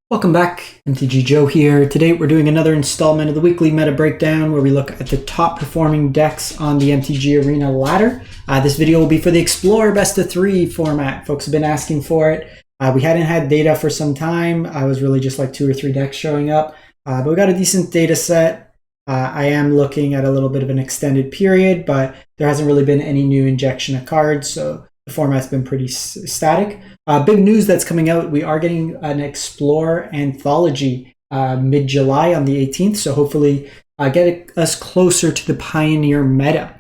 Welcome back, MTG Joe here. Today we're doing another installment of the weekly meta breakdown where we look at the top performing decks on the MTG Arena ladder. This video will be for the Explorer best of 3 format. Folks have been asking for it. We hadn't had data for some time. I was really just like 2 or 3 decks showing up, but we got a decent data set. I am looking at a little bit of an extended period, but there hasn't really been any new injection of cards, so the format's been pretty static. Big news that's coming out, we are getting an Explorer Anthology mid-July on the 18th, so hopefully get us closer to the Pioneer meta.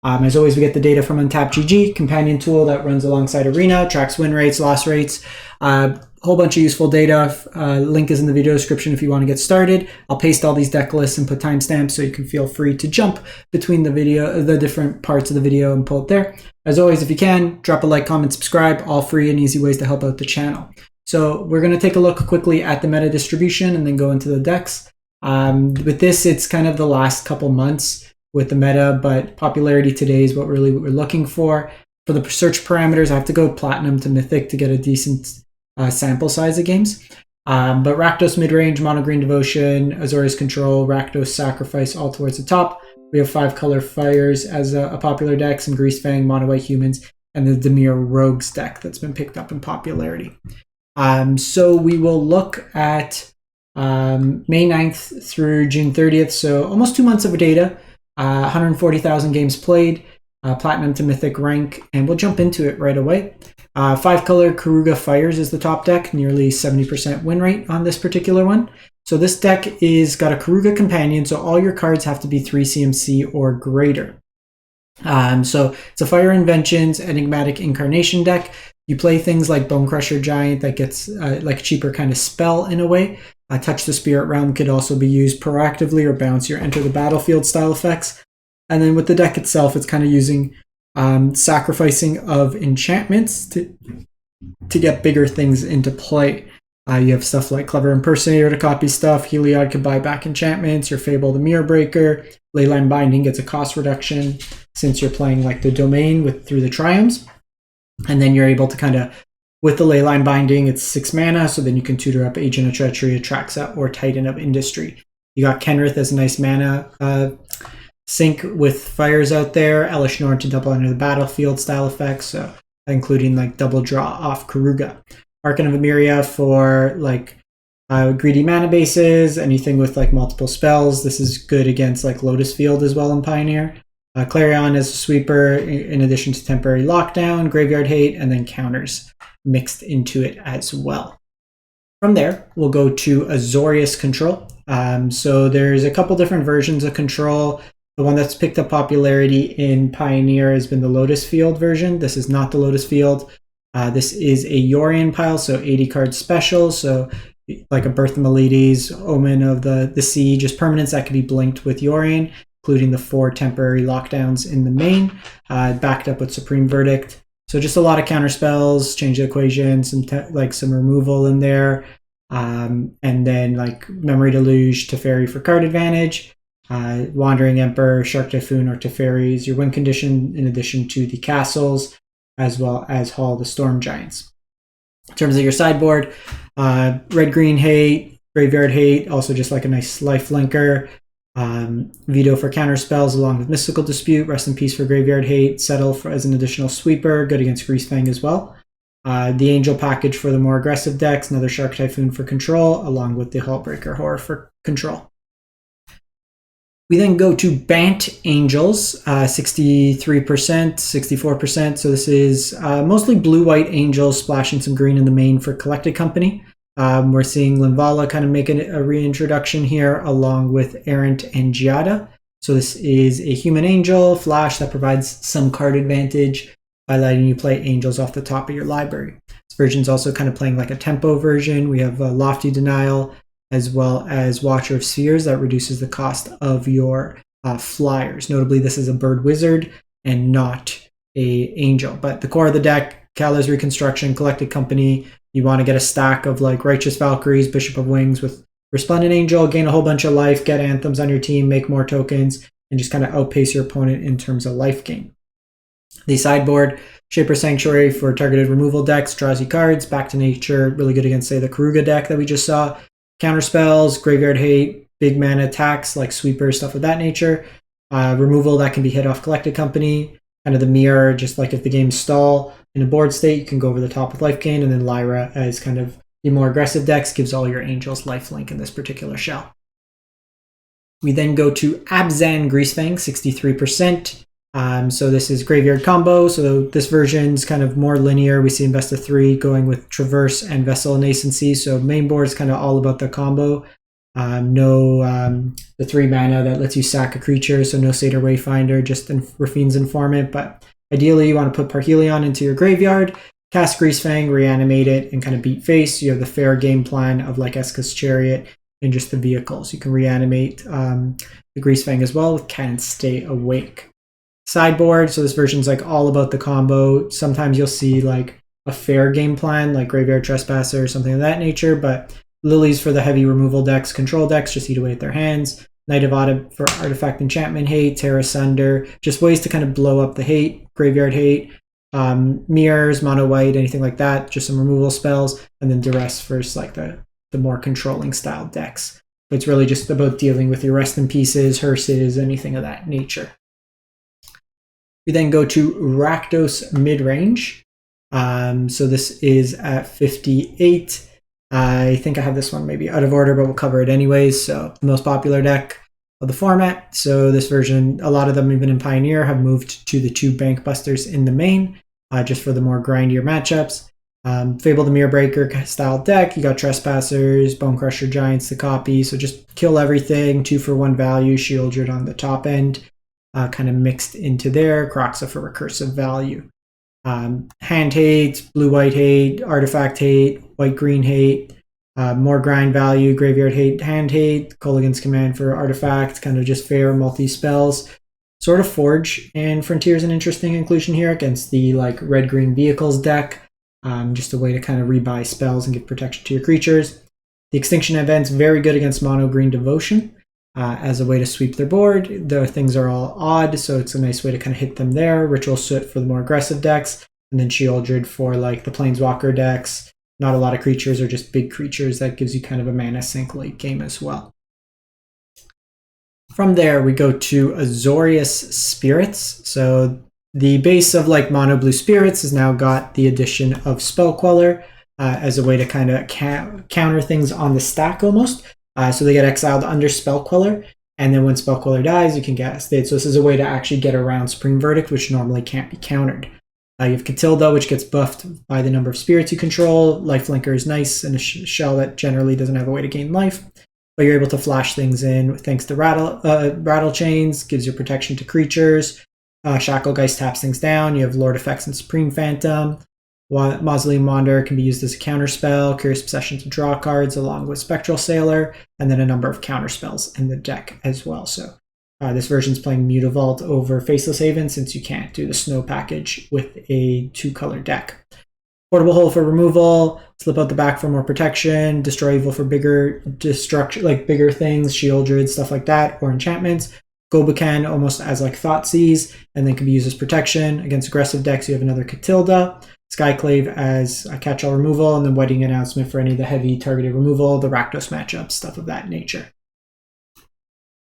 As always, we get the data from UntapGG, companion tool that runs alongside Arena, tracks win rates, loss rates, whole bunch of useful data. Link is in the video description if you want to get started. I'll paste all these deck lists and put timestamps so you can feel free to jump between the different parts of the video and pull it there. As always, if you can, drop a like, comment, subscribe, all free and easy ways to help out the channel. So we're going to take a look quickly at the meta distribution and then go into the decks. With this, it's kind of the last couple months with the meta, but popularity today is what really we're looking for. For the search parameters, I have to go Platinum to Mythic to get a decent sample size of games. But Rakdos Midrange, Mono Green Devotion, Azorius Control, Rakdos Sacrifice, all towards the top. We have 5-color Fires as a popular deck, some Greasefang, Mono White Humans, and the Dimir Rogues deck that's been picked up in popularity. So we will look at May 9th through June 30th, so almost 2 months of data, 140,000 games played, Platinum to Mythic rank, and we'll jump into it right away. 5-color Karuga Fires is the top deck, nearly 70% win rate on this particular one. So this deck is got a Karuga companion, so all your cards have to be 3 CMC or greater. So it's a Fire Inventions Enigmatic Incarnation deck. You play things like Bone Crusher Giant that gets like a cheaper kind of spell in a way. Touch the Spirit Realm could also be used proactively or bounce your Enter the Battlefield style effects. And then with the deck itself, it's kind of using sacrificing of enchantments to get bigger things into play. You have stuff like Clever Impersonator to copy stuff, Heliod can buy back enchantments, your Fable the Mirror Breaker, Leyline Binding gets a cost reduction since you're playing like the Domain through the Triomes. And then you're able to kind of, with the Leyline Binding, it's 6 mana, so then you can tutor up Agent of Treachery, Atraxa, or Titan of Industry. You got Kenrith as a nice mana sync with Fires out there, Elish Norn to double Enter the Battlefield style effects, so including like double draw off Karuga. Archon of Emeria for like greedy mana bases, anything with like multiple spells. This is good against like Lotus Field as well in Pioneer. Clarion as a sweeper in addition to temporary lockdown, graveyard hate, and then counters mixed into it as well. From there, we'll go to Azorius Control. So there's a couple different versions of Control. The one that's picked up popularity in Pioneer has been the Lotus Field version. This is not the Lotus Field. This is a Yorion pile, so 80 card special. So like a Birth of Meledes, Omen of the Sea, just permanents that can be blinked with Yorion, including the 4 temporary lockdowns in the main, backed up with Supreme Verdict. So just a lot of counter spells, change the equation, some removal in there, and then like Memory Deluge, Teferi for card advantage, Wandering Emperor, Shark Typhoon, or Teferi is your win condition, in addition to the castles, as well as Hall the Storm Giants. In terms of your sideboard, red-green hate, graveyard hate, also just like a nice life linker, veto for counter spells along with Mystical Dispute, rest in peace for graveyard hate, settle as an additional sweeper, good against Greasefang as well. The Angel package for the more aggressive decks, another Shark Typhoon for control, along with the Hullbreaker Horror for control. We then go to Bant Angels, 63%, 64%. So this is mostly blue-white angels splashing some green in the main for Collected Company. We're seeing Linvala kind of make a reintroduction here along with Errant and Giada. So this is a human angel flash that provides some card advantage by letting you play angels off the top of your library. This version is also kind of playing like a tempo version. We have Lofty Denial, as well as Watcher of Spheres that reduces the cost of your flyers. Notably, this is a bird wizard and not a angel. But the core of the deck, Kala's Reconstruction, Collected Company, you want to get a stack of like Righteous Valkyries, Bishop of Wings with Resplendent Angel, gain a whole bunch of life, get anthems on your team, make more tokens, and just kind of outpace your opponent in terms of life gain. The sideboard, Shaper Sanctuary for targeted removal decks, draws you cards, Back to Nature, really good against, say, the Karuga deck that we just saw. Counter spells, Graveyard Hate, big mana attacks like Sweeper, stuff of that nature. Removal that can be hit off Collected Company. Kind of the mirror, just like if the game's stall in a board state, you can go over the top with Life Gain, and then Lyra as kind of the more aggressive decks gives all your Angels lifelink in this particular shell. We then go to Abzan Greasefang, 63%. So this is graveyard combo. So this version's kind of more linear. We see in best of 3 going with Traverse and Vessel Nascency. So main board is kind of all about the combo. The 3 mana that lets you sack a creature. So no Satyr Wayfinder, just Rafine's Informant. But ideally you want to put Parhelion into your graveyard, cast Greasefang, reanimate it, and kind of beat face. You have the fair game plan of like Eska's Chariot and just the vehicles. You can reanimate the Greasefang as well with Can't Stay Awake. Sideboard, so this version's like all about the combo. Sometimes you'll see like a fair game plan like Graveyard Trespasser or something of that nature, but Lilies for the heavy removal decks, control decks, just eat away at their hands. Knight of Autumn for artifact enchantment hate, Terra Sunder, just ways to kind of blow up the hate, graveyard hate, mirrors, mono white, anything like that, just some removal spells, and then Duress for like the more controlling style decks. But it's really just about dealing with your Rest in Pieces, Hearses, anything of that nature. We then go to Rakdos Midrange. So this is at 58. I think I have this one maybe out of order, but we'll cover it anyways. So the most popular deck of the format. So this version, a lot of them even in Pioneer have moved to the 2 Bank Busters in the main, just for the more grindier matchups. Fable the Mirror Breaker style deck. You got Trespassers, Bone Crusher Giants to copy. So just kill everything, 2 for 1 value, Shieldred on the top end. Kind of mixed into there, Croxa for recursive value. Hand hate, blue-white hate, artifact hate, white-green hate, more grind value, graveyard hate, hand hate, Kolaghan's Command for artifact, kind of just fair multi-spells. Sort of Forge and Frontier is an interesting inclusion here against the like red-green vehicles deck. Just a way to kind of rebuy spells and give protection to your creatures. The Extinction Event's very good against mono-green Devotion. As a way to sweep their board. The things are all odd, so it's a nice way to kind of hit them there. Ritual Soot for the more aggressive decks, and then Shieldred for like the Planeswalker decks. Not a lot of creatures or just big creatures. That gives you kind of a mana sink late game as well. From there, we go to Azorius Spirits. So the base of like mono blue Spirits has now got the addition of Spell Queller as a way to kind of counter things on the stack almost. So they get exiled under Spell Queller, and then when Spell Queller dies, you can cast it. So this is a way to actually get around Supreme Verdict, which normally can't be countered. You have Catilda, which gets buffed by the number of spirits you control. Lifelinker is nice in a shell that generally doesn't have a way to gain life, but you're able to flash things in thanks to Rattle Chains, gives you protection to creatures. Shacklegeist taps things down. You have Lord Effects and Supreme Phantom. Mausoleum Wanderer can be used as a counterspell, Curious Obsession to draw cards along with Spectral Sailor, and then a number of counterspells in the deck as well. So this version's playing Mutavault over Faceless Haven since you can't do the Snow package with a 2-color deck. Portable Hole for removal, slip out the back for more protection, Destroy Evil for bigger destruction, like bigger things, Shieldred, stuff like that, or enchantments. Gobukan almost as like Thoughtseize, and then can be used as protection. Against aggressive decks, you have another Catilda. Skyclave as a catch-all removal, and then Wedding Announcement for any of the heavy targeted removal, the Rakdos matchup, stuff of that nature.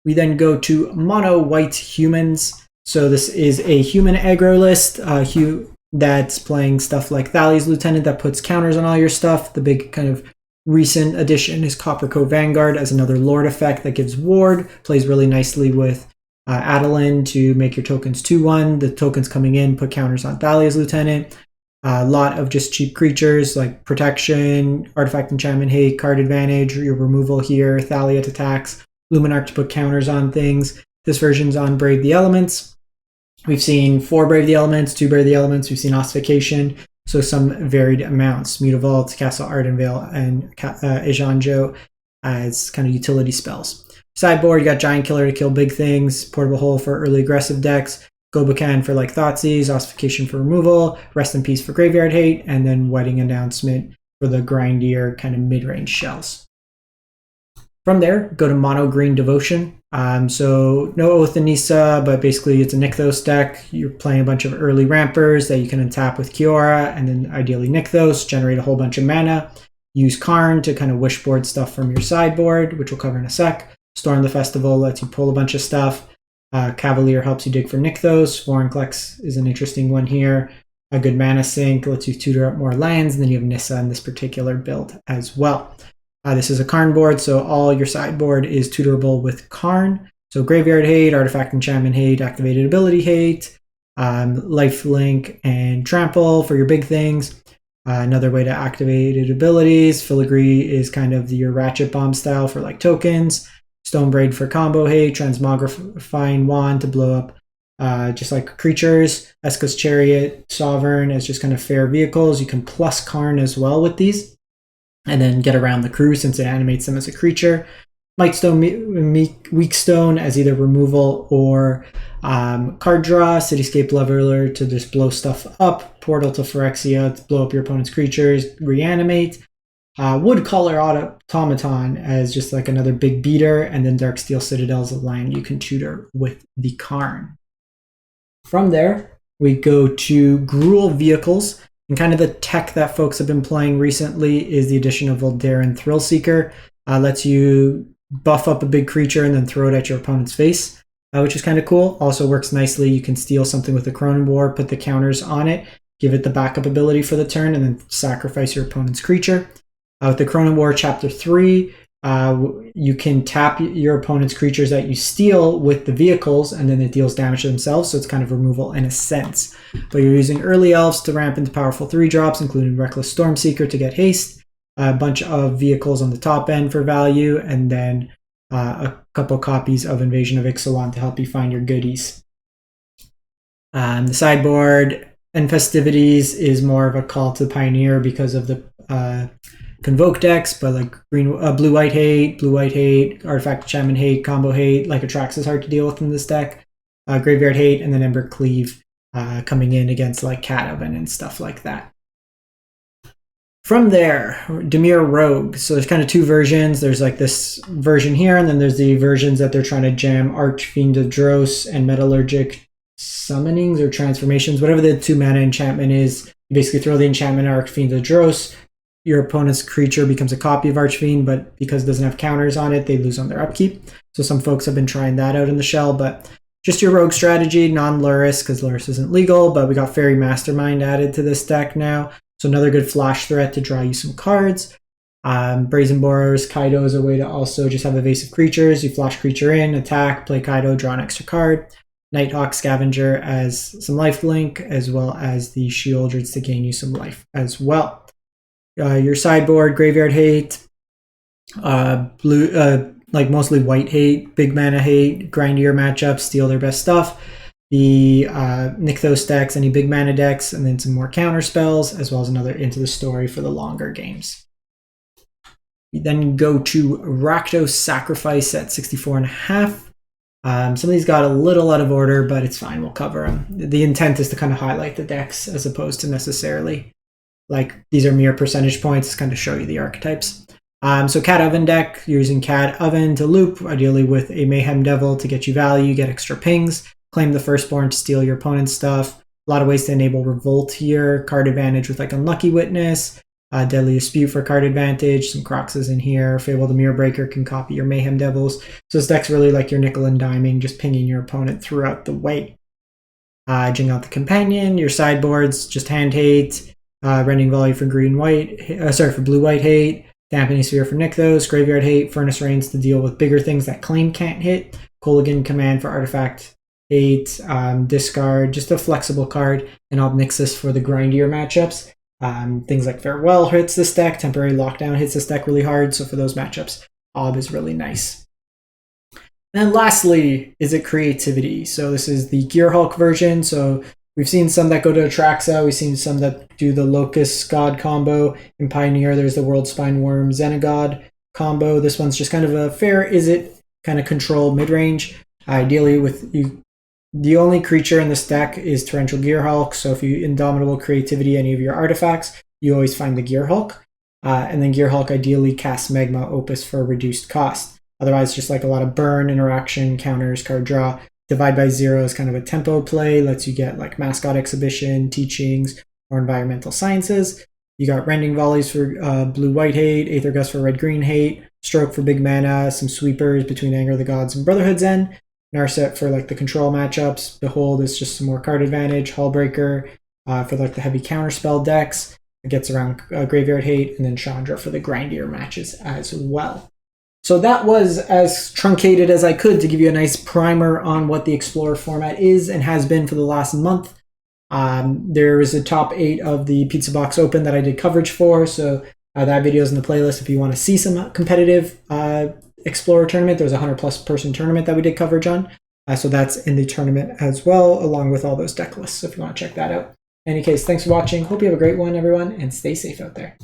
We then go to Mono White Humans. So this is a human aggro list that's playing stuff like Thalia's Lieutenant that puts counters on all your stuff. The big kind of recent addition is Coppercoat Vanguard as another Lord effect that gives ward. Plays really nicely with Adeline to make your tokens 2/1. The tokens coming in put counters on Thalia's Lieutenant. A lot of just cheap creatures like protection, artifact enchantment hate, card advantage, your removal here, Thalia to tax, Luminarch to put counters on things. This version's on Brave the Elements. We've seen 4 Brave the Elements, 2 Brave the Elements, we've seen Ossification, so some varied amounts. Mutavault, Castle Ardenvale, and Ejanjo as kind of utility spells. Sideboard, you got Giant Killer to kill big things, Portable Hole for early aggressive decks, Gobukan for like Thoughtseize, Ossification for removal, Rest in Peace for graveyard hate, and then Wedding Announcement for the grindier kind of mid-range shells. From there, go to Mono Green Devotion. So no Oath and Nissa, but basically it's a Nykthos deck. You're playing a bunch of early rampers that you can untap with Kiora, and then ideally Nykthos, generate a whole bunch of mana. Use Karn to kind of wishboard stuff from your sideboard, which we'll cover in a sec. Storm the Festival lets you pull a bunch of stuff. Cavalier helps you dig for Nykthos. Vorinclex is an interesting one here. A good mana sink, lets you tutor up more lands, and then you have Nissa in this particular build as well. This is a Karn board, so all your sideboard is tutorable with Karn. So Graveyard Hate, Artifact Enchantment Hate, Activated Ability Hate, Lifelink, and Trample for your big things. Another way to activated abilities. Filigree is kind of your Ratchet Bomb style for like tokens. Stonebraid for combo hate. Transmogrifying Wand to blow up just like creatures. Eska's Chariot, Sovereign as just kind of fair vehicles. You can plus Karn as well with these. And then get around the crew since it animates them as a creature. Mightstone, Weakstone as either removal or card draw. Cityscape Leveler to just blow stuff up. Portal to Phyrexia to blow up your opponent's creatures. Reanimate. Woodcaller Automaton as just like another big beater. And then Darksteel Citadel's a land you can tutor with the Karn. From there, we go to Gruul Vehicles. And kind of the tech that folks have been playing recently is the addition of Voldaren Thrillseeker. Lets you buff up a big creature and then throw it at your opponent's face, which is kind of cool. Also works nicely. You can steal something with the Cronin War, put the counters on it, give it the backup ability for the turn, and then sacrifice your opponent's creature. With the Cronin War Chapter 3, you can tap your opponent's creatures that you steal with the vehicles, and then it deals damage to themselves, so it's kind of removal in a sense. But you're using early elves to ramp into powerful 3-drops, including Reckless Stormseeker to get haste, a bunch of vehicles on the top end for value, and then a couple copies of Invasion of Ixalan to help you find your goodies. The sideboard and Festivities is more of a call to Pioneer because of the Convoke decks, but like blue-white hate, Artifact Enchantment Hate, Combo Hate, like Atrax is hard to deal with in this deck. Graveyard Hate, and then Ember Cleave coming in against like Cat Oven and stuff like that. From there, Dimir Rogues. So there's kind of two versions. There's like this version here, and then there's the versions that they're trying to jam Archfiend of Dross and Metallurgic Summonings or Transformations, whatever the 2-mana enchantment is. You basically throw the enchantment Archfiend of Dross. Your opponent's creature becomes a copy of Archfiend, but because it doesn't have counters on it, they lose on their upkeep. So some folks have been trying that out in the shell, but just your rogue strategy, non-Lurrus, because Lurrus isn't legal, but we got Fairy Mastermind added to this deck now. So another good flash threat to draw you some cards. Brazen Borers, Kaido is a way to also just have evasive creatures. You flash creature in, attack, play Kaido, draw an extra card. Nighthawk Scavenger as some lifelink, as well as the She-Aldreds to gain you some life as well. Your sideboard, Graveyard Hate, like mostly white hate, big mana hate, grindier matchups, steal their best stuff. The Nykthos decks, any big mana decks, and then some more counter spells, as well as another Into the Story for the longer games. We then go to Rakdos Sacrifice at 64.5. Some of these got a little out of order, but it's fine, we'll cover them. The intent is to kind of highlight the decks as opposed to necessarily like these are mere percentage points to kind of show you the archetypes. So Cat Oven deck, you're using Cat Oven to loop, ideally with a Mayhem Devil to get you value, get extra pings, claim the Firstborn to steal your opponent's stuff. A lot of ways to enable Revolt here, card advantage with like Unlucky Witness, Deadly Dispute for card advantage, some Croxes in here, Fable the Mirror Breaker can copy your Mayhem Devils. So this deck's really like your nickel and diming, just pinging your opponent throughout the way. Jing Out the Companion, your sideboards, just hand hate, Rending Volley for blue-white hate, Dampening Sphere for Nykthos, Graveyard Hate, Furnace Rains to deal with bigger things that claim can't hit, Kolaghan Command for Artifact Hate, discard, just a flexible card, and Obnixis for the grindier matchups. Things like Farewell hits this deck, Temporary Lockdown hits this deck really hard, so for those matchups, Ob is really nice. And then lastly, Izzet Creativity. So this is the Gearhulk version, so we've seen some that go to Atraxa. We've seen some that do the Locust God combo. In Pioneer, there's the World Spine Worm Xenagod combo. This one's just kind of a fair Izzet kind of control mid-range. Ideally, with you, the only creature in this deck is Torrential Gearhulk. So if you Indomitable Creativity any of your artifacts, you always find the Gearhulk. And then Gearhulk ideally casts Magma Opus for a reduced cost. Otherwise, just like a lot of burn, interaction, counters, card draw. Divide by Zero is kind of a tempo play, lets you get like Mascot Exhibition, Teachings, or Environmental Sciences. You got Rending Volleys for blue-white hate, Aether Gust for red-green hate, Stroke for big mana, some sweepers between Anger of the Gods and Brotherhood's End, Narset for like the control matchups, Behold is just some more card advantage, Hullbreaker for like the heavy counterspell decks, it gets around Graveyard Hate, and then Chandra for the grindier matches as well. So that was as truncated as I could to give you a nice primer on what the Explorer format is and has been for the last month. There is a top 8 of the Pizza Box Open that I did coverage for, so that video is in the playlist if you want to see some competitive Explorer tournament. There was a 100+ person tournament that we did coverage on, so that's in the tournament as well, along with all those deck lists, so if you want to check that out. In any case, thanks for watching. Hope you have a great one, everyone, and stay safe out there.